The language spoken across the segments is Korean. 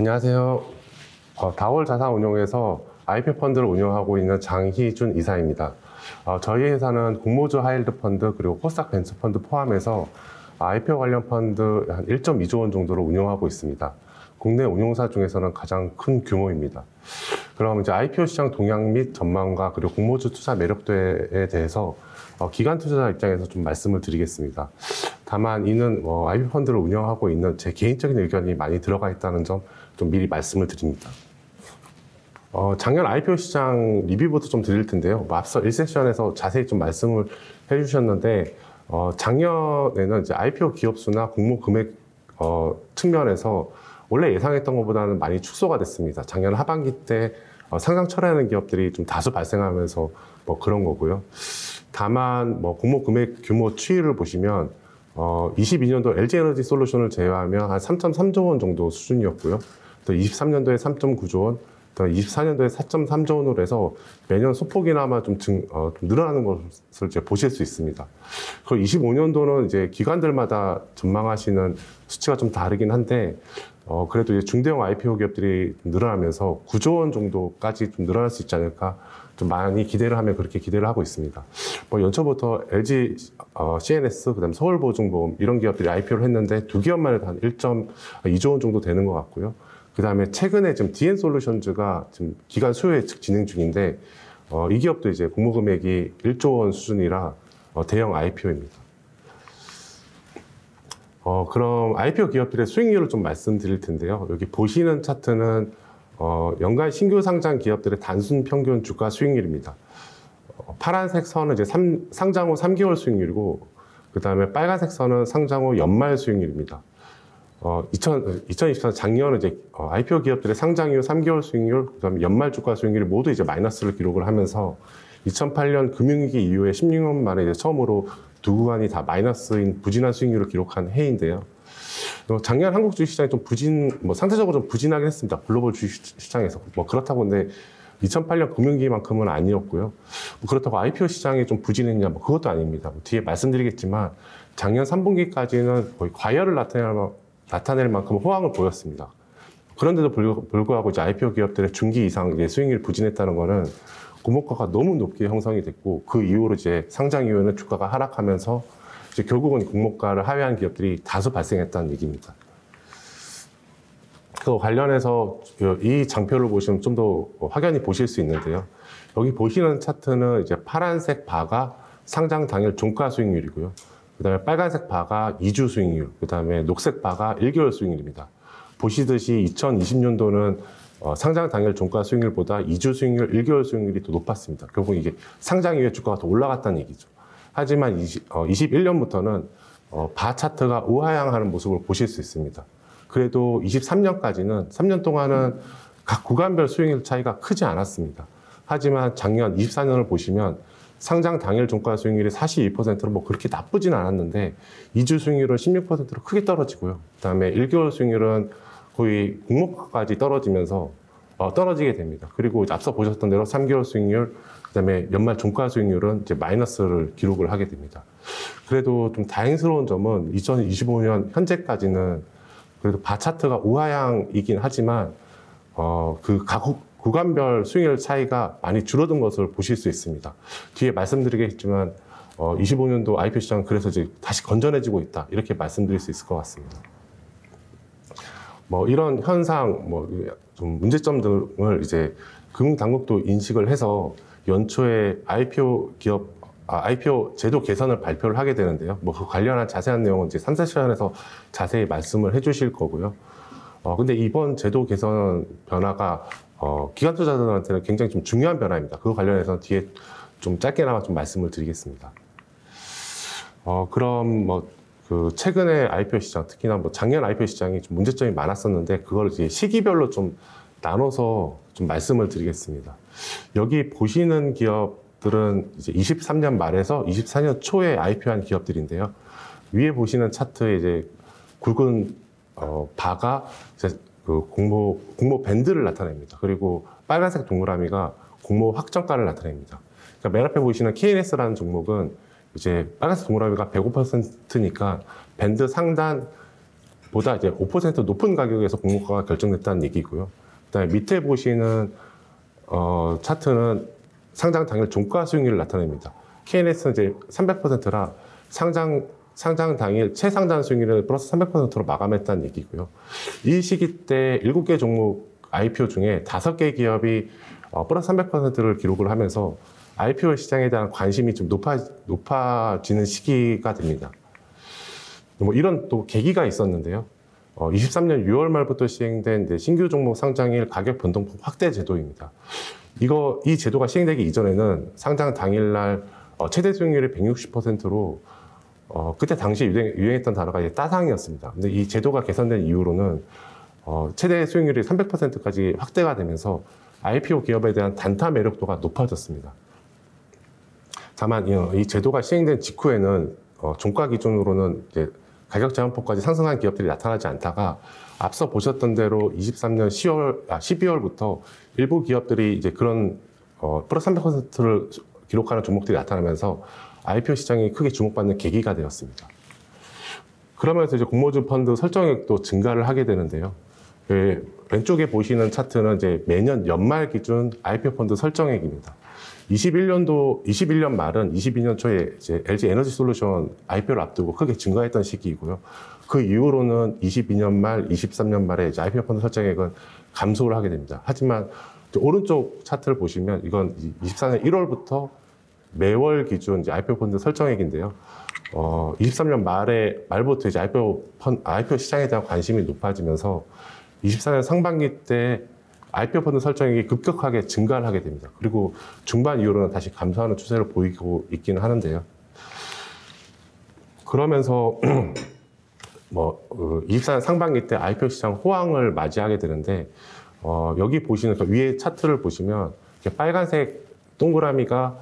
안녕하세요. 다월 자산운용에서 IPO 펀드를 운영하고 있는 장희준 이사입니다. 저희 회사는 공모주 하이힐드 펀드 그리고 코스닥 벤처 펀드 포함해서 IPO 관련 펀드 한 1.2조 원 정도를 운영하고 있습니다. 국내 운용사 중에서는 가장 큰 규모입니다. 그럼 이제 IPO 시장 동향 및 전망과 그리고 공모주 투자 매력도에 대해서 기관 투자자 입장에서 좀 말씀을 드리겠습니다. 다만 이는 IPO 펀드를 운영하고 있는 제 개인적인 의견이 많이 들어가 있다는 점 좀 미리 말씀을 드립니다. 작년 IPO 시장 리뷰부터 좀 드릴 텐데요. 앞서 1세션에서 자세히 좀 말씀을 해주셨는데 작년에는 이제 IPO 기업 수나 공모 금액 측면에서 원래 예상했던 것보다는 많이 축소가 됐습니다. 작년 하반기 때 상장 철회하는 기업들이 좀 다수 발생하면서 그런 거고요. 다만 공모 금액 규모 추이를 보시면 22년도 LG에너지 솔루션을 제외하면 한 3.3조 원 정도 수준이었고요. 또 23년도에 3.9조 원, 또 24년도에 4.3조 원으로 해서 매년 소폭이나마 좀 늘어나는 것을 이제 보실 수 있습니다. 그리고 25년도는 이제 기관들마다 전망하시는 수치가 좀 다르긴 한데 그래도 이제 중대형 IPO 기업들이 늘어나면서 9조 원 정도까지 좀 늘어날 수 있지 않을까 좀 많이 기대를 하면 그렇게 기대를 하고 있습니다. 연초부터 LG CNS, 그다음 서울보증보험 이런 기업들이 IPO를 했는데 두 기업만 해도 한 1.2조 원 정도 되는 것 같고요. 그다음에 최근에 지금 DN솔루션즈가 지금 기간 수요 예측 진행 중인데 이 기업도 이제 공모 금액이 1조 원 수준이라 대형 IPO입니다. 그럼 IPO 기업들의 수익률을 좀 말씀드릴 텐데요. 여기 보시는 차트는 연간 신규 상장 기업들의 단순 평균 주가 수익률입니다. 파란색 선은 이제 상장 후 3개월 수익률이고, 그 다음에 빨간색 선은 상장 후 연말 수익률입니다. 2024년 작년은 이제 IPO 기업들의 상장 이후 3개월 수익률, 그 다음에 연말 주가 수익률이 모두 이제 마이너스를 기록을 하면서 2008년 금융위기 이후에 16년 만에 이제 처음으로 두 구간이 다 마이너스인 부진한 수익률을 기록한 해인데요. 작년 한국 주식시장이 좀 상대적으로 좀 부진하긴 했습니다. 글로벌 주식시장에서. 그렇다고 근데 2008년 금융위기만큼은 아니었고요. 그렇다고 IPO 시장이 좀 부진했냐, 그것도 아닙니다. 뒤에 말씀드리겠지만 작년 3분기까지는 거의 과열을 나타낼 만큼 호황을 보였습니다. 그런데도 불구하고 이제 IPO 기업들의 중기 이상 수익률이 부진했다는 거는 공모가가 너무 높게 형성이 됐고, 그 이후로 이제 상장 이후에는 주가가 하락하면서 이제 결국은 공모가를 하회한 기업들이 다수 발생했다는 얘기입니다. 그 관련해서 이 장표를 보시면 좀 더 확연히 보실 수 있는데요. 여기 보시는 차트는 이제 파란색 바가 상장 당일 종가 수익률이고요. 그 다음에 빨간색 바가 2주 수익률, 그 다음에 녹색 바가 1개월 수익률입니다. 보시듯이 2020년도는 상장 당일 종가 수익률보다 2주 수익률, 1개월 수익률이 더 높았습니다. 결국 이게 상장 이후에 주가가 더 올라갔다는 얘기죠. 하지만 21년부터는 바 차트가 우하향하는 모습을 보실 수 있습니다. 그래도 23년까지는 3년 동안은 각 구간별 수익률 차이가 크지 않았습니다. 하지만 작년 24년을 보시면 상장 당일 종가 수익률이 42%로 그렇게 나쁘진 않았는데 2주 수익률은 16%로 크게 떨어지고요. 그다음에 1개월 수익률은 거의 공모가까지 떨어지면서 떨어지게 됩니다. 그리고 앞서 보셨던 대로 3개월 수익률, 그다음에 연말 종가 수익률은 이제 마이너스를 기록을 하게 됩니다. 그래도 좀 다행스러운 점은 2025년 현재까지는 그래도 바 차트가 우하향이긴 하지만 그 각 구간별 수익률 차이가 많이 줄어든 것을 보실 수 있습니다. 뒤에 말씀드리겠지만 25년도 IPO 시장은 그래서 이제 다시 건전해지고 있다, 이렇게 말씀드릴 수 있을 것 같습니다. 이런 현상, 좀 문제점 등을 이제 금융당국도 인식을 해서 연초에 IPO 제도 개선을 발표를 하게 되는데요. 그 관련한 자세한 내용은 이제 3세션에서 자세히 말씀을 해주실 거고요. 근데 이번 제도 개선 변화가 기관 투자자들한테는 굉장히 좀 중요한 변화입니다. 그거 관련해서 뒤에 좀 짧게나마 좀 말씀을 드리겠습니다. 그럼 최근에 IPO 시장, 특히나 작년 IPO 시장이 좀 문제점이 많았었는데 그걸 이제 시기별로 좀 나눠서 좀 말씀을 드리겠습니다. 여기 보시는 기업들은 이제 23년 말에서 24년 초에 IPO한 기업들인데요. 위에 보시는 차트에 이제 굵은 바가 이제 그 공모 밴드를 나타냅니다. 그리고 빨간색 동그라미가 공모 확정가를 나타냅니다. 그러니까 맨 앞에 보시는 KNS라는 종목은 이제 빨간색 동그라미가 105%니까 밴드 상단 보다 이제 5% 높은 가격에서 공모가가 결정됐다는 얘기고요. 그다음에 밑에 보시는 차트는 상장 당일 종가 수익률을 나타냅니다. KNS는 이제 300%라 상장 당일 최상단 수익률을 플러스 300%로 마감했다는 얘기고요. 이 시기 때 7개 종목 IPO 중에 5개 기업이 플러스 300%를 기록을 하면서 IPO 시장에 대한 관심이 좀 높아지는 시기가 됩니다. 뭐 이런 또 계기가 있었는데요. 23년 6월 말부터 시행된 이제 신규 종목 상장일 가격 변동폭 확대 제도입니다. 이 제도가 시행되기 이전에는 상장 당일날 최대 수익률이 160%로 그때 당시에 유행했던 단어가 이제 따상이었습니다. 근데 이 제도가 개선된 이후로는 최대 수익률이 300%까지 확대가 되면서 IPO 기업에 대한 단타 매력도가 높아졌습니다. 다만 이 제도가 시행된 직후에는 종가 기준으로는 이제 가격 제한폭까지 상승한 기업들이 나타나지 않다가 앞서 보셨던 대로 23년 12월부터 일부 기업들이 이제 그런 플러스 300%를 기록하는 종목들이 나타나면서 IPO 시장이 크게 주목받는 계기가 되었습니다. 그러면서 이제 공모주 펀드 설정액도 증가를 하게 되는데요. 왼쪽에 보시는 차트는 이제 매년 연말 기준 IPO 펀드 설정액입니다. 21년 말은 22년 초에 이제 LG 에너지 솔루션 IPO를 앞두고 크게 증가했던 시기이고요. 그 이후로는 22년 말, 23년 말에 이제 IPO 펀드 설정액은 감소를 하게 됩니다. 하지만 오른쪽 차트를 보시면 이건 24년 1월부터 매월 기준 이제 IPO 펀드 설정액인데요. 23년 말부터 이제 IPO 시장에 대한 관심이 높아지면서 24년 상반기 때 IPO 펀드 설정액이 급격하게 증가를 하게 됩니다. 그리고 중반 이후로는 다시 감소하는 추세를 보이고 있기는 하는데요. 그러면서 24년 상반기 때 IPO 시장 호황을 맞이하게 되는데 여기 보시는 위에 차트를 보시면 빨간색 동그라미가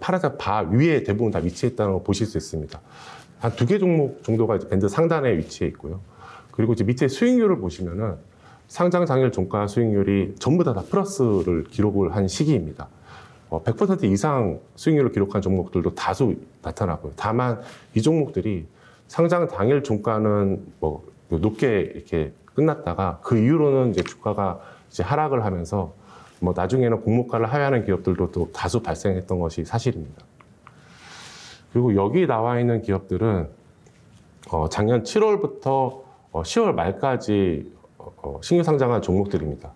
파란색 바 위에 대부분 다 위치했다는 걸 보실 수 있습니다. 한 2개 종목 정도가 이제 밴드 상단에 위치해 있고요. 그리고 이제 밑에 수익률을 보시면은 상장 당일 종가 수익률이 전부 다 플러스를 기록을 한 시기입니다. 100% 이상 수익률을 기록한 종목들도 다수 나타나고요. 다만 이 종목들이 상장 당일 종가는 높게 이렇게 끝났다가 그 이후로는 이제 주가가 이제 하락을 하면서 나중에는 공모가를 하회하는 기업들도 또 다수 발생했던 것이 사실입니다. 그리고 여기 나와 있는 기업들은 작년 7월부터 10월 말까지 신규 상장한 종목들입니다.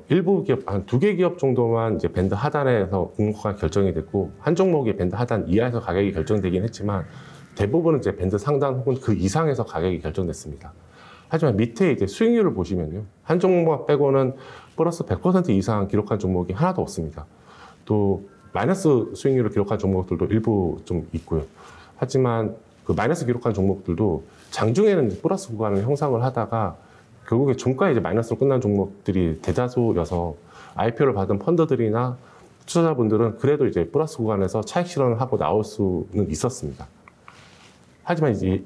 일부 기업, 한 2개 기업 정도만 이제 밴드 하단에서 공모가가 결정이 됐고, 한 종목이 밴드 하단 이하에서 가격이 결정되긴 했지만, 대부분은 이제 밴드 상단 혹은 그 이상에서 가격이 결정됐습니다. 하지만 밑에 이제 수익률을 보시면요. 한 종목 빼고는 플러스 100% 이상 기록한 종목이 하나도 없습니다. 또, 마이너스 수익률을 기록한 종목들도 일부 좀 있고요. 하지만 그 마이너스 기록한 종목들도 장중에는 플러스 구간을 형성을 하다가 결국에 종가에 이제 마이너스로 끝난 종목들이 대다수여서 IPO를 받은 펀드들이나 투자자분들은 그래도 이제 플러스 구간에서 차익 실현을 하고 나올 수는 있었습니다. 하지만 이제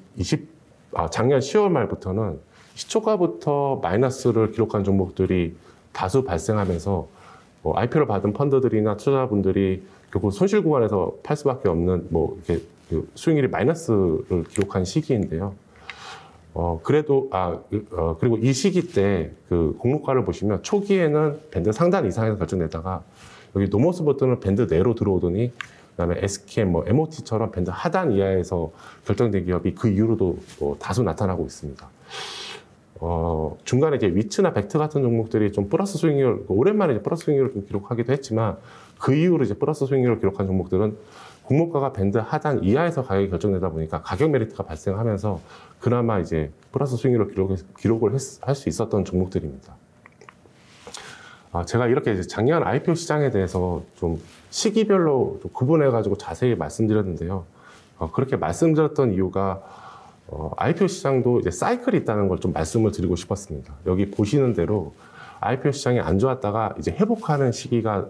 작년 10월 말부터는 시초가부터 마이너스를 기록한 종목들이 다수 발생하면서 IPO를 받은 펀드들이나 투자자분들이 결국 손실 구간에서 팔 수밖에 없는 이렇게 수익률이 마이너스를 기록한 시기인데요. 그리고 이 시기 때 그 공모가를 보시면 초기에는 밴드 상단 이상에서 결정되다가 여기 노모스부터는 밴드 내로 들어오더니 그다음에 SKM, MOT처럼 밴드 하단 이하에서 결정된 기업이 그 이후로도 다수 나타나고 있습니다. 중간에 이제 위츠나 벡트 같은 종목들이 좀 플러스 수익률, 오랜만에 이제 플러스 수익률을 좀 기록하기도 했지만 그 이후로 이제 플러스 수익률을 기록한 종목들은 공모가가 밴드 하단 이하에서 가격이 결정되다 보니까 가격 메리트가 발생하면서 그나마 이제 플러스 수익률을 기록을 할 수 있었던 종목들입니다. 제가 이렇게 이제 작년 IPO 시장에 대해서 좀 시기별로 좀 구분해가지고 자세히 말씀드렸는데요. 그렇게 말씀드렸던 이유가 IPO 시장도 이제 사이클이 있다는 걸 좀 말씀을 드리고 싶었습니다. 여기 보시는 대로 IPO 시장이 안 좋았다가 이제 회복하는 시기가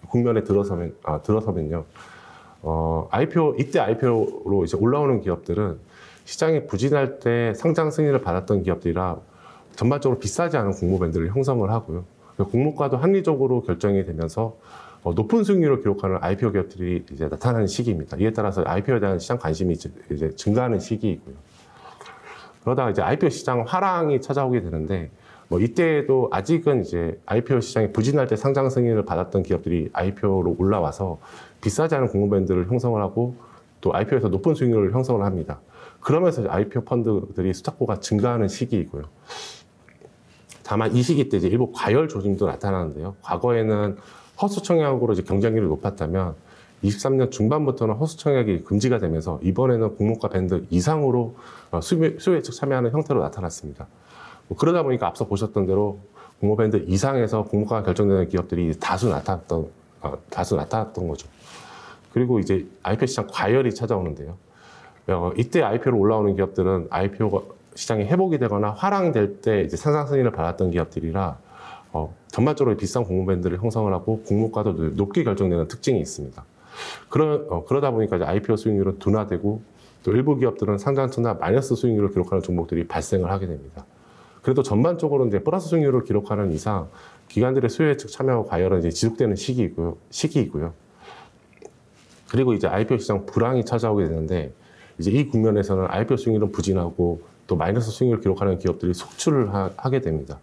국면에 들어서면요. 이때 IPO로 이제 올라오는 기업들은 시장이 부진할 때 상장 승인을 받았던 기업들이라 전반적으로 비싸지 않은 공모밴드를 형성을 하고요. 공모가도 합리적으로 결정이 되면서 높은 수익률을 기록하는 IPO 기업들이 이제 나타나는 시기입니다. 이에 따라서 IPO에 대한 시장 관심이 이제 증가하는 시기이고요. 그러다가 이제 IPO 시장 화랑이 찾아오게 되는데 뭐 이때도 아직은 이제 IPO 시장이 부진할 때 상장 승인을 받았던 기업들이 IPO로 올라와서 비싸지 않은 공모밴드를 형성을 하고 또 IPO에서 높은 수익률을 형성을 합니다. 그러면서 IPO 펀드들이 수탁고가 증가하는 시기이고요. 다만 이 시기 때 이제 일부 과열 조짐도 나타나는데요. 과거에는 허수 청약으로 이제 경쟁률이 높았다면 23년 중반부터는 허수 청약이 금지가 되면서 이번에는 공모가 밴드 이상으로 수요예측 참여하는 형태로 나타났습니다. 그러다 보니까 앞서 보셨던 대로 공모밴드 이상에서 공모가가 결정되는 기업들이 다수 나타났던 거죠. 그리고 이제 IPO 시장 과열이 찾아오는데요. 이때 IPO로 올라오는 기업들은 IPO 시장이 회복이 되거나 화랑될 때 이제 상장 승인을 받았던 기업들이라 전반적으로 비싼 공모밴드를 형성을 하고 공모가도 높게 결정되는 특징이 있습니다. 그러다 보니까 이제 IPO 수익률은 둔화되고 또 일부 기업들은 상장 첫날 마이너스 수익률을 기록하는 종목들이 발생을 하게 됩니다. 그래도 전반적으로 이제 플러스 수익률을 기록하는 이상 기관들의 수요 예측 참여와 과열은 이제 지속되는 시기이고요. 그리고 이제 IPO 시장 불황이 찾아오게 되는데 이제 이 국면에서는 IPO 수익률은 부진하고 또 마이너스 수익률을 기록하는 기업들이 속출을 하게 됩니다.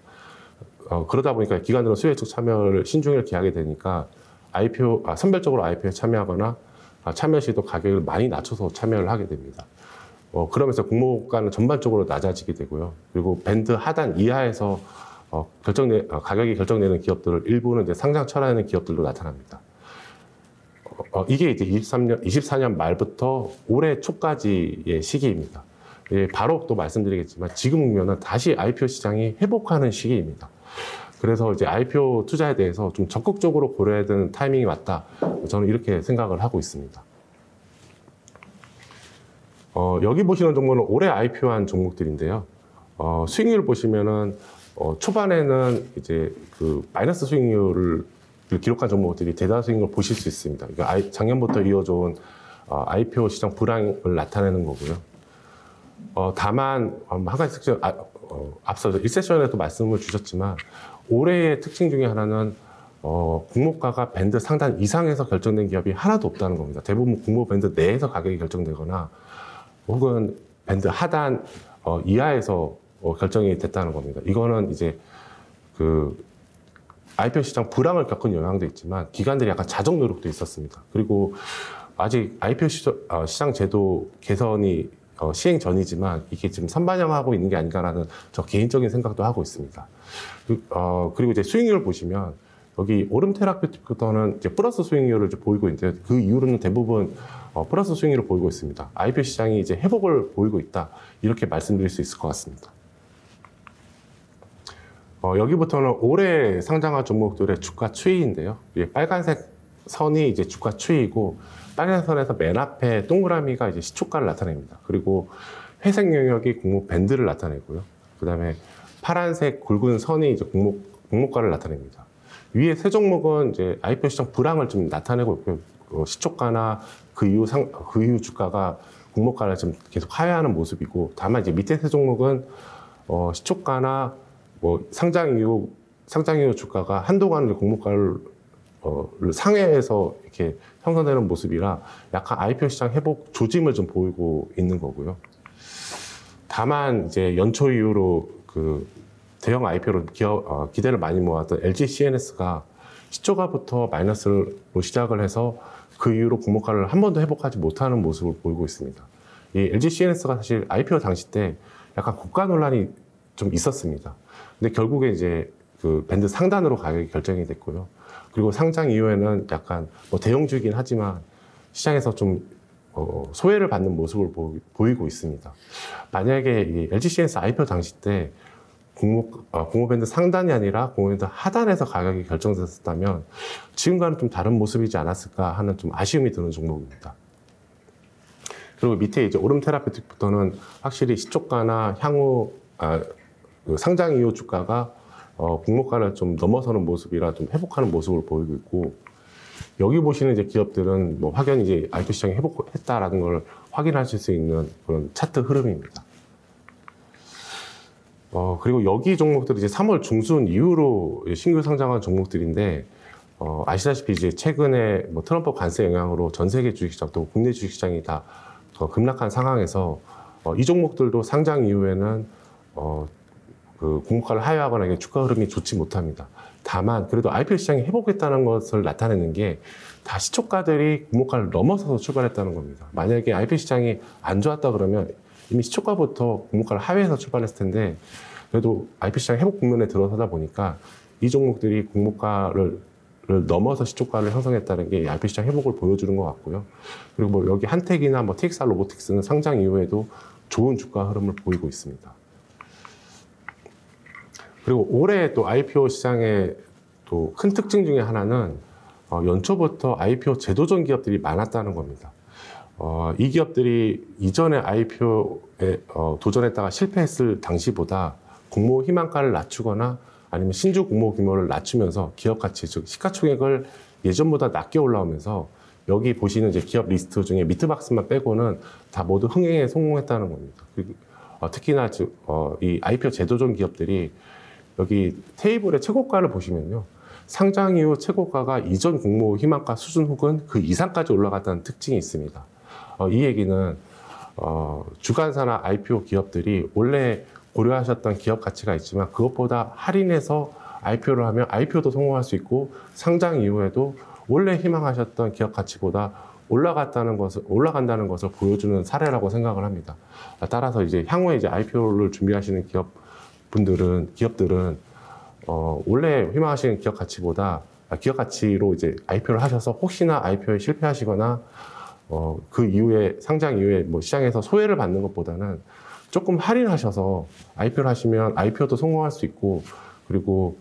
그러다 보니까 기관들은 수요 예측 참여를 신중을 기하게 되니까 선별적으로 IPO에 참여하거나 참여 시도 가격을 많이 낮춰서 참여를 하게 됩니다. 그러면서 공모가는 전반적으로 낮아지게 되고요. 그리고 밴드 하단 이하에서 가격이 결정되는 기업들을 일부는 이제 상장 철회하는 기업들도 나타납니다. 이게 이제 24년 말부터 올해 초까지의 시기입니다. 예, 바로 또 말씀드리겠지만 지금 국면은 다시 IPO 시장이 회복하는 시기입니다. 그래서 이제 IPO 투자에 대해서 좀 적극적으로 고려해야 되는 타이밍이 왔다. 저는 이렇게 생각을 하고 있습니다. 여기 보시는 종목은 올해 IPO한 종목들인데요. 수익률 보시면은 초반에는 이제 그 마이너스 수익률을 기록한 종목들이 대다수인 걸 보실 수 있습니다. 그러니까 작년부터 이어져온 IPO 시장 불황을 나타내는 거고요. 다만 한 가지 특징, 앞서 1세션에도 말씀을 주셨지만 올해의 특징 중에 하나는 공모가가 밴드 상단 이상에서 결정된 기업이 하나도 없다는 겁니다. 대부분 공모 밴드 내에서 가격이 결정되거나 혹은 밴드 하단 이하에서 결정이 됐다는 겁니다. 이거는 이제 그 IPO 시장 불황을 겪은 영향도 있지만 기관들이 약간 자정 노력도 있었습니다. 그리고 아직 IPO 시장 제도 개선이 시행 전이지만 이게 지금 선반영하고 있는 게 아닌가라는 저 개인적인 생각도 하고 있습니다. 그리고 이제 수익률을 보시면 여기 오름테라피부터는 이제 플러스 수익률을 이제 보이고 있는데 그 이후로는 대부분 플러스 수익률을 보이고 있습니다. IPO 시장이 이제 회복을 보이고 있다 이렇게 말씀드릴 수 있을 것 같습니다. 여기부터는 올해 상장한 종목들의 주가 추이인데요. 빨간색 선이 이제 주가 추이이고 빨간 선에서 맨 앞에 동그라미가 이제 시초가를 나타냅니다. 그리고 회색 영역이 공모 밴드를 나타내고요. 그 다음에 파란색 굵은 선이 이제 공모가를 나타냅니다. 위에 세 종목은 이제 IPO 시장 불황을 좀 나타내고 있고요. 시초가나 그 이후 주가가 공모가를 좀 계속 하회하는 모습이고, 다만 이제 밑에 세 종목은 시초가나 뭐 상장 이후 주가가 한동안 공모가를 상회해서 이렇게 형성되는 모습이라 약간 IPO 시장 회복 조짐을 좀 보이고 있는 거고요. 다만 이제 연초 이후로 그 대형 IPO로 기대를 많이 모았던 LG CNS가 시초가부터 마이너스로 시작을 해서 그 이후로 공모가를 한 번도 회복하지 못하는 모습을 보이고 있습니다. 이 LG CNS가 사실 IPO 당시 때 약간 고가 논란이 좀 있었습니다. 근데 결국에 이제 그 밴드 상단으로 가격이 결정이 됐고요. 그리고 상장 이후에는 약간 뭐 대형주이긴 하지만 시장에서 좀 소외를 받는 모습을 보이고 있습니다. 만약에 이 LG CNS IPO 당시 때 공모밴드 상단이 아니라 공모밴드 하단에서 가격이 결정됐었다면 지금과는 좀 다른 모습이지 않았을까 하는 좀 아쉬움이 드는 종목입니다. 그리고 밑에 이제 오름테라피틱부터는 확실히 시초가나 향후 그 상장 이후 주가가 공모가를 좀 넘어서는 모습이라 좀 회복하는 모습을 보이고 있고, 여기 보시는 이제 기업들은 뭐 확연히 이제 IPO 시장이 회복했다라는 걸 확인하실 수 있는 그런 차트 흐름입니다. 그리고 여기 종목들이 이제 3월 중순 이후로 신규 상장한 종목들인데, 아시다시피 이제 최근에 뭐 트럼프 관세 영향으로 전 세계 주식시장 또 국내 주식시장이 다 급락한 상황에서 이 종목들도 상장 이후에는 그 공모가를 하회하거나 이게 주가 흐름이 좋지 못합니다. 다만 그래도 IPO 시장이 회복했다는 것을 나타내는 게 다 시초가들이 공모가를 넘어서서 출발했다는 겁니다. 만약에 IPO 시장이 안 좋았다 그러면 이미 시초가부터 공모가를 하회해서 출발했을 텐데, 그래도 IPO 시장 회복 국면에 들어서다 보니까 이 종목들이 공모가를 넘어서 시초가를 형성했다는 게 IPO 시장 회복을 보여주는 것 같고요. 그리고 뭐 여기 한택이나 뭐 TXR 로보틱스는 상장 이후에도 좋은 주가 흐름을 보이고 있습니다. 그리고 올해 또 IPO 시장의 또 큰 특징 중에 하나는 연초부터 IPO 제도전 기업들이 많았다는 겁니다. 이 기업들이 이전에 IPO에 도전했다가 실패했을 당시보다 공모 희망가를 낮추거나 아니면 신주 공모 규모를 낮추면서 기업 가치, 즉 시가총액을 예전보다 낮게 올라오면서 여기 보시는 이제 기업 리스트 중에 미트박스만 빼고는 다 모두 흥행에 성공했다는 겁니다. 그리고 특히나 이 IPO 제도전 기업들이 여기 테이블의 최고가를 보시면요, 상장 이후 최고가가 이전 공모 희망가 수준 혹은 그 이상까지 올라갔다는 특징이 있습니다. 이 얘기는 주관사나 IPO 기업들이 원래 고려하셨던 기업 가치가 있지만 그것보다 할인해서 IPO를 하면 IPO도 성공할 수 있고 상장 이후에도 원래 희망하셨던 기업 가치보다 올라간다는 것을 보여주는 사례라고 생각을 합니다. 따라서 이제 향후에 이제 IPO를 준비하시는 기업들은 원래 희망하시는 기업 가치로 이제 IPO를 하셔서 혹시나 IPO에 실패하시거나 그 이후에 상장 이후에 뭐 시장에서 소외를 받는 것보다는 조금 할인하셔서 IPO를 하시면 IPO도 성공할 수 있고, 그리고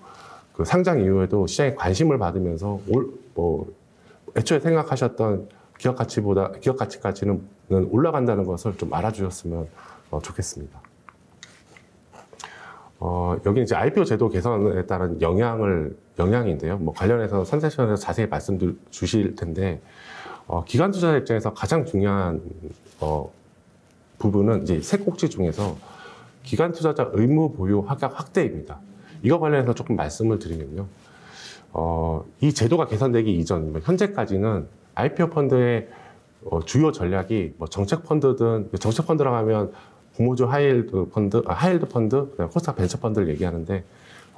그 상장 이후에도 시장에 관심을 받으면서 애초에 생각하셨던 기업 가치까지는 올라간다는 것을 좀 알아주셨으면 좋겠습니다. 여기 이제 IPO 제도 개선에 따른 영향인데요. 뭐 관련해서 선세션에서 자세히 말씀 주실 텐데, 기관 투자자 입장에서 가장 중요한 부분은 이제 세 꼭지 중에서 기관 투자자 의무 보유 확약 확대입니다. 이거 관련해서 조금 말씀을 드리면요. 이 제도가 개선되기 이전, 현재까지는 IPO 펀드의 주요 전략이 뭐 정책 펀드라고 하면 공모주 하이힐드 펀드, 코스닥 벤처 펀드를 얘기하는데,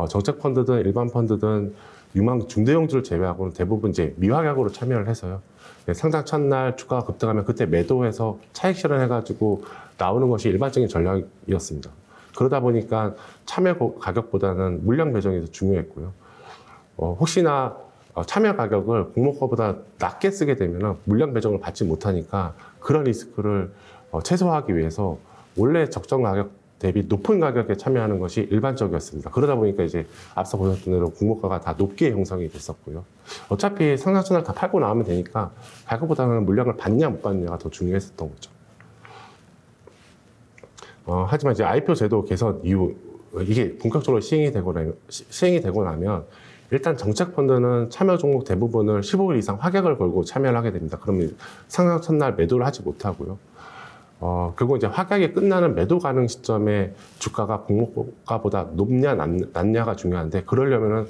정책 펀드든 일반 펀드든 유망 중대형주를 제외하고는 대부분 이제 미확약으로 참여를 해서요. 상장 첫날 주가가 급등하면 그때 매도해서 차익 실현해가지고 나오는 것이 일반적인 전략이었습니다. 그러다 보니까 참여 가격보다는 물량 배정이 더 중요했고요. 혹시나 참여 가격을 공모가보다 낮게 쓰게 되면 물량 배정을 받지 못하니까 그런 리스크를 최소화하기 위해서 원래 적정 가격 대비 높은 가격에 참여하는 것이 일반적이었습니다. 그러다 보니까 이제 앞서 보셨던 대로 공모가가 다 높게 형성이 됐었고요. 어차피 상장 첫날 다 팔고 나오면 되니까 가격보다는 물량을 받냐 못 받느냐가 더 중요했었던 거죠. 하지만 이제 IPO 제도 개선 이후 이게 본격적으로 시행이 되고 나면 일단 정책 펀드는 참여 종목 대부분을 15일 이상 확약을 걸고 참여를 하게 됩니다. 그러면 상장 첫날 매도를 하지 못하고요. 그리고 이제 확약이 끝나는 매도 가능 시점에 주가가 공모가보다 높냐 낮냐가 중요한데, 그러려면은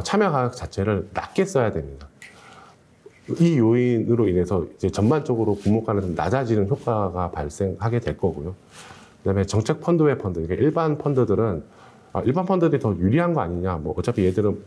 참여 가격 자체를 낮게 써야 됩니다. 이 요인으로 인해서 이제 전반적으로 공모가는 좀 낮아지는 효과가 발생하게 될 거고요. 그다음에 정책 펀드 외 펀드, 그러니까 일반 펀드들이 더 유리한 거 아니냐. 뭐 어차피 얘들은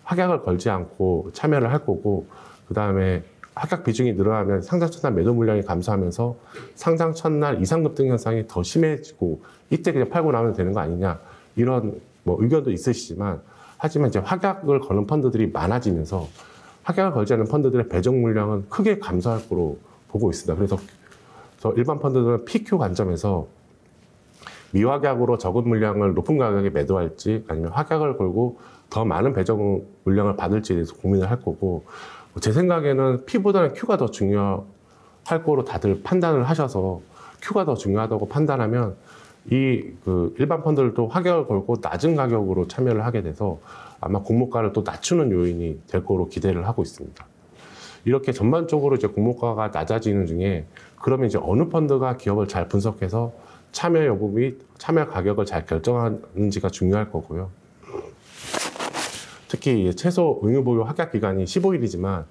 확약을 걸지 않고 참여를 할 거고, 그다음에 확약 비중이 늘어나면 상장 첫날 매도 물량이 감소하면서 상장 첫날 이상 급등 현상이 더 심해지고 이때 그냥 팔고 나면 되는 거 아니냐, 이런 뭐 의견도 있으시지만, 하지만 이제 확약을 거는 펀드들이 많아지면서 확약을 걸지 않는 펀드들의 배정 물량은 크게 감소할 거로 보고 있습니다. 그래서 일반 펀드들은 PQ 관점에서 미확약으로 적은 물량을 높은 가격에 매도할지 아니면 확약을 걸고 더 많은 배정 물량을 받을지에 대해서 고민을 할 거고, 제 생각에는 P보다는 Q가 더 중요할 거로 다들 판단을 하셔서 Q가 더 중요하다고 판단하면 일반 펀드들도 확약을 걸고 낮은 가격으로 참여를 하게 돼서 아마 공모가를 또 낮추는 요인이 될 거로 기대를 하고 있습니다. 이렇게 전반적으로 이제 공모가가 낮아지는 중에 그러면 이제 어느 펀드가 기업을 잘 분석해서 참여 여부 및 참여 가격을 잘 결정하는지가 중요할 거고요. 특히 최소 의무 보유 확약 기간이 15일이지만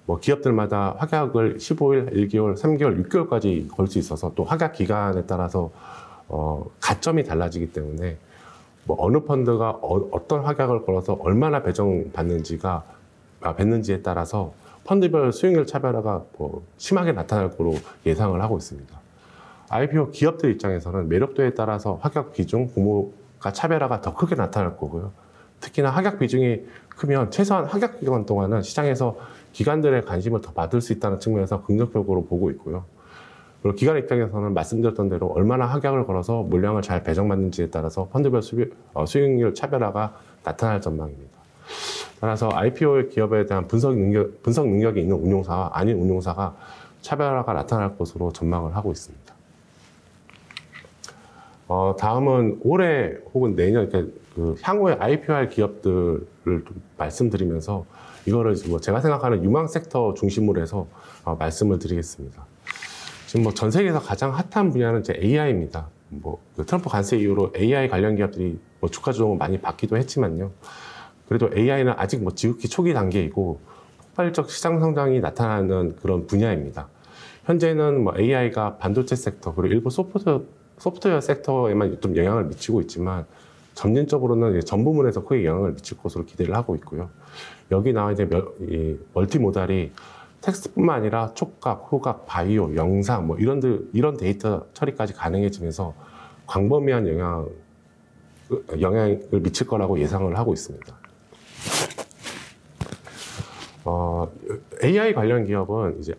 뭐 기업들마다 확약을 15일, 1개월, 3개월, 6개월까지 걸 수 있어서 또 확약 기간에 따라서 가점이 달라지기 때문에 뭐 어느 펀드가 어떤 확약을 걸어서 얼마나 뱉는지에 따라서 펀드별 수익률 차별화가 뭐 심하게 나타날 거로 예상을 하고 있습니다. IPO 기업들 입장에서는 매력도에 따라서 확약 비중, 공모가 차별화가 더 크게 나타날 거고요. 특히나 확약 비중이 크면 최소한 확약 기간 동안은 시장에서 기관들의 관심을 더 받을 수 있다는 측면에서 긍정적으로 보고 있고요. 그리고 기관 입장에서는 말씀드렸던 대로 얼마나 확약을 걸어서 물량을 잘 배정받는지에 따라서 펀드별 수익률 차별화가 나타날 전망입니다. 따라서 IPO 기업에 대한 분석 능력이 있는 운용사와 아닌 운용사가 차별화가 나타날 것으로 전망을 하고 있습니다. 다음은 올해 혹은 내년, 향후에 IPO할 기업들을 좀 말씀드리면서 이거를 뭐 제가 생각하는 유망 섹터 중심으로 해서 말씀을 드리겠습니다. 지금 뭐 전 세계에서 가장 핫한 분야는 이제 AI입니다. 뭐 트럼프 관세 이후로 AI 관련 기업들이 뭐 주가 조정을 많이 받기도 했지만요. 그래도 AI는 아직 뭐 지극히 초기 단계이고 폭발적 시장 성장이 나타나는 그런 분야입니다. 현재는 뭐 AI가 반도체 sek터 그리고 일부 소프트웨어 섹터에만 좀 영향을 미치고 있지만 점진적으로는 전 부문에서 크게 영향을 미칠 것으로 기대를 하고 있고요. 여기 나와 이제 멀티모달이 텍스트뿐만 아니라 촉각, 후각, 바이오, 영상 뭐 이런 데이터 처리까지 가능해지면서 광범위한 영향을 미칠 거라고 예상을 하고 있습니다. AI 관련 기업은 이제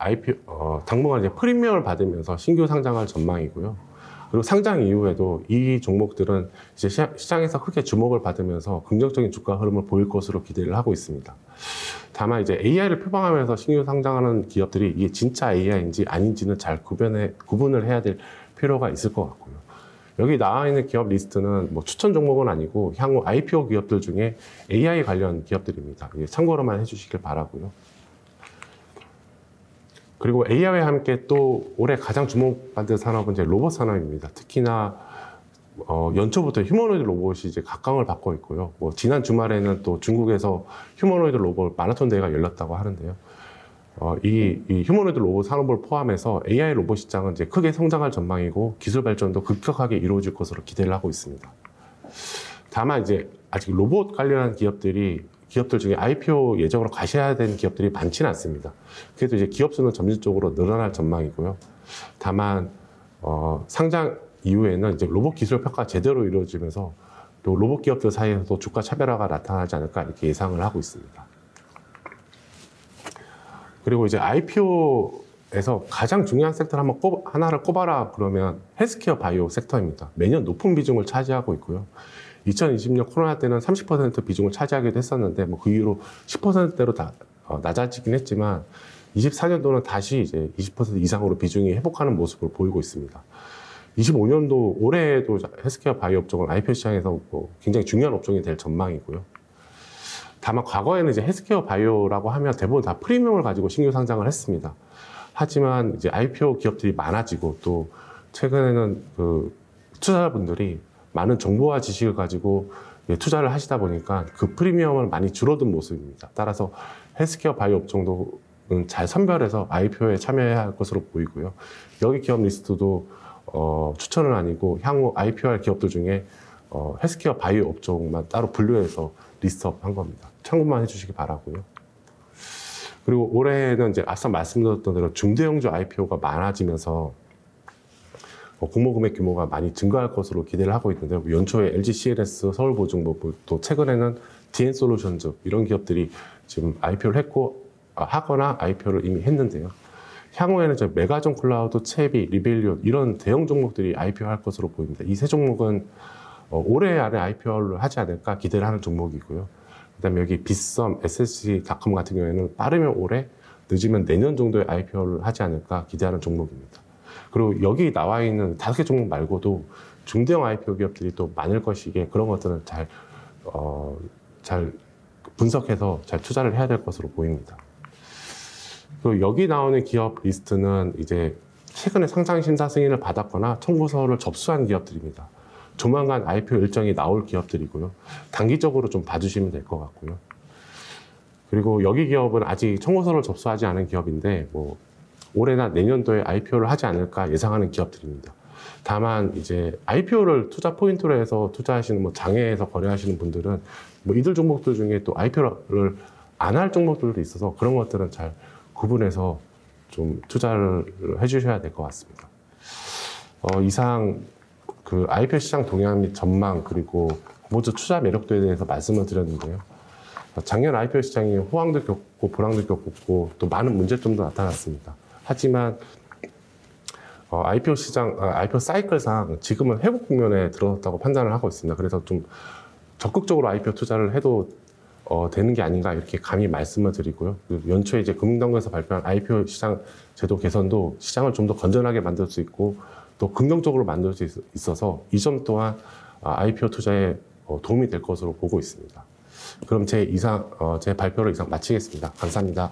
당분간 이제 프리미엄을 받으면서 신규 상장할 전망이고요. 그리고 상장 이후에도 이 종목들은 이제 시장에서 크게 주목을 받으면서 긍정적인 주가 흐름을 보일 것으로 기대를 하고 있습니다. 다만 이제 AI를 표방하면서 신규 상장하는 기업들이 이게 진짜 AI인지 아닌지는 잘 구분을 해야 될 필요가 있을 것 같고요. 여기 나와 있는 기업 리스트는 뭐 추천 종목은 아니고 향후 IPO 기업들 중에 AI 관련 기업들입니다. 참고로만 해주시길 바라고요. 그리고 AI와 함께 또 올해 가장 주목받은 산업은 이제 로봇 산업입니다. 특히나 연초부터 휴머노이드 로봇이 이제 각광을 받고 있고요. 뭐 지난 주말에는 또 중국에서 휴머노이드 로봇 마라톤 대회가 열렸다고 하는데요. 이 휴머노이드 로봇 산업을 포함해서 AI 로봇 시장은 이제 크게 성장할 전망이고 기술 발전도 급격하게 이루어질 것으로 기대를 하고 있습니다. 다만 이제 아직 로봇 관련한 기업들 중에 IPO 예정으로 가셔야 되는 기업들이 많지는 않습니다. 그래도 이제 기업 수는 점진적으로 늘어날 전망이고요. 다만 상장 이후에는 이제 로봇 기술 평가 제대로 이루어지면서 또 로봇 기업들 사이에서도 주가 차별화가 나타나지 않을까 이렇게 예상을 하고 있습니다. 그리고 이제 IPO에서 가장 중요한 섹터를 하나를 꼽아라 그러면 헬스케어 바이오 섹터입니다. 매년 높은 비중을 차지하고 있고요. 2020년 코로나 때는 30% 비중을 차지하기도 했었는데 뭐 그 이후로 10%대로 다 낮아지긴 했지만 24년도는 다시 이제 20% 이상으로 비중이 회복하는 모습을 보이고 있습니다. 25년도 올해에도 헬스케어 바이오 업종은 IPO 시장에서 뭐 굉장히 중요한 업종이 될 전망이고요. 다만 과거에는 이제 헬스케어 바이오라고 하면 대부분 다 프리미엄을 가지고 신규 상장을 했습니다. 하지만 이제 IPO 기업들이 많아지고 또 최근에는 투자자분들이 많은 정보와 지식을 가지고 투자를 하시다 보니까 그 프리미엄을 많이 줄어든 모습입니다. 따라서 헬스케어 바이오 업종도 잘 선별해서 IPO에 참여해야 할 것으로 보이고요. 여기 기업 리스트도 추천은 아니고 향후 IPO할 기업들 중에 헬스케어 바이오 업종만 따로 분류해서 리스트업 한 겁니다. 참고만 해주시기 바라고요. 그리고 올해는 이제 앞서 말씀드렸던 대로 중대형주 IPO가 많아지면서 공모 금액 규모가 많이 증가할 것으로 기대를 하고 있는데요. 연초에 LG CLS, 서울보증보험, 또 최근에는 DN솔루션즈 이런 기업들이 지금 IPO를 하거나 IPO를 이미 했는데요. 향후에는 이제 메가존 클라우드, 채비, 리벨리온 이런 대형 종목들이 IPO 할 것으로 보입니다. 이 세 종목은 올해 안에 IPO를 하지 않을까 기대를 하는 종목이고요. 그다음에 여기 빗썸, SSC닷컴 같은 경우에는 빠르면 올해, 늦으면 내년 정도에 IPO를 하지 않을까 기대하는 종목입니다. 그리고 여기 나와 있는 5개 종목 말고도 중대형 IPO 기업들이 또 많을 것이기에 그런 것들은 잘 분석해서 잘 투자를 해야 될 것으로 보입니다. 그리고 여기 나오는 기업 리스트는 이제 최근에 상장 심사 승인을 받았거나 청구서를 접수한 기업들입니다. 조만간 IPO 일정이 나올 기업들이고요. 단기적으로 좀 봐주시면 될 것 같고요. 그리고 여기 기업은 아직 청구서를 접수하지 않은 기업인데 뭐 올해나 내년도에 IPO를 하지 않을까 예상하는 기업들입니다. 다만 이제 IPO를 투자 포인트로 해서 투자하시는 뭐 장외에서 거래하시는 분들은 뭐 이들 종목들 중에 또 IPO를 안 할 종목들도 있어서 그런 것들은 잘 구분해서 좀 투자를 해주셔야 될 것 같습니다. 이상 그 IPO 시장 동향 및 전망 그리고 공모주 투자 매력도에 대해서 말씀을 드렸는데요. 작년 IPO 시장이 호황도 겪고 불황도 겪었고 또 많은 문제점도 나타났습니다. 하지만 IPO 시장, IPO 사이클상 지금은 회복 국면에 들어섰다고 판단을 하고 있습니다. 그래서 좀 적극적으로 IPO 투자를 해도 되는 게 아닌가 이렇게 감히 말씀을 드리고요. 연초에 이제 금융당국에서 발표한 IPO 시장 제도 개선도 시장을 좀 더 건전하게 만들 수 있고 또 긍정적으로 만들 수 있어서 이 점 또한 IPO 투자에 도움이 될 것으로 보고 있습니다. 그럼 제 발표를 이상 마치겠습니다. 감사합니다.